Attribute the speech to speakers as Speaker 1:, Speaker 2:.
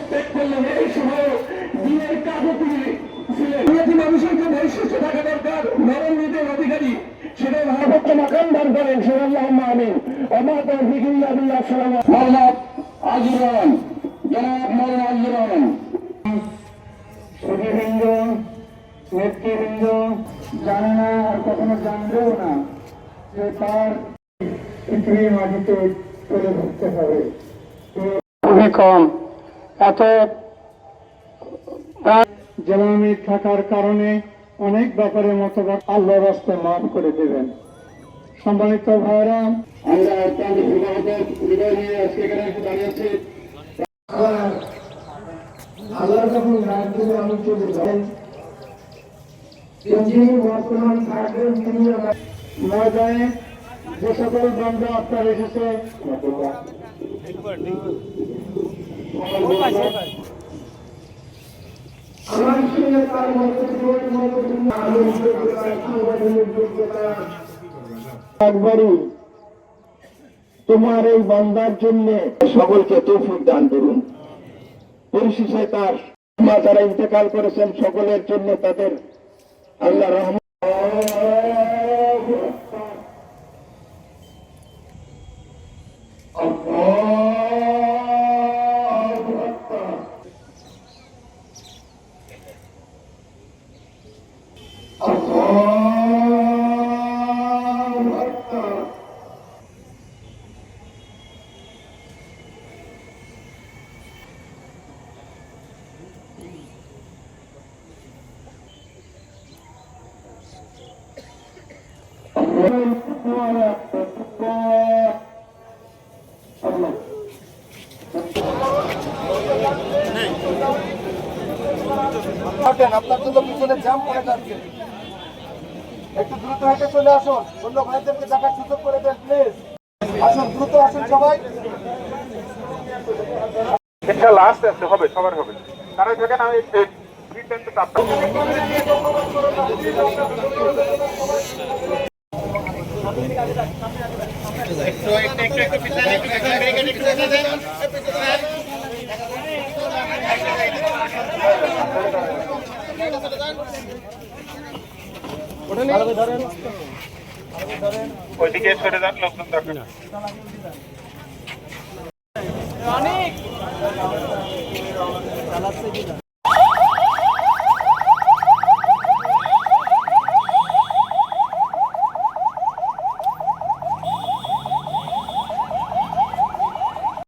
Speaker 1: ত্যাগ করলেন। এই সময় দিনের কাজে তিনি ছিলেন। মানুষের যে বৈশিষ্ট্য থাকা দরকার, নরম নীতির অধিকারী, সেটা ভারপত্র মাকান দান করেন। সুবহানাল্লাহ আমিন। ওমা তৌফিক ইল্লা বিল্লাহ। মাওলানা আজিজুর রহমান, জনাব মাওলানা আজিজুর রহমান। সুধীবৃন্দ, নেতৃবৃন্দ জানে না আর কখনো জানবেও না যে তার পৃথিবীর মাটিতে তুলে ধরতে হবে। খুবই কম, এত জেলামি থাকার কারণে অনেক ব্যাপারে মতবাদ আল্লাহর রাস্তায় মাফ করে দেবেন। সম্মানিত ভাইরা, আমরা অত্যন্ত হৃদয় নিয়ে আজকে এখানে এসে দাঁড়িয়েছি। আল্লাহ যখন রাজ্যে আমি চলে যান, যিনি বর্তমান থাকবেন তিনি ময়দানে যে সকল বন্ধ আপনার এসেছে আমার সঙ্গে তার একবারই তোমার এই বান্দার জন্য সকলকে তৌফিক দান করুন। পরিশেষে তার মা যারা ইন্তেকাল করেছেন সকলের জন্য তাদের আল্লাহ রহমত। আপনার জন্য পিছনে জ্যাম পড়ে যাচ্ছে, একটু দ্রুত হেঁটে চলে আসুন। অন্য ভাইদেরকে দেখার সুযোগ করে দেন প্লিজ। আসুন, দ্রুত আসুন সবাই। ইনশাআল্লাহ আস্তে আস্তে হবে, সবার হবে। তারাই দেখেন আমি ওইদিকে সরে যান, লোকজন দরকার।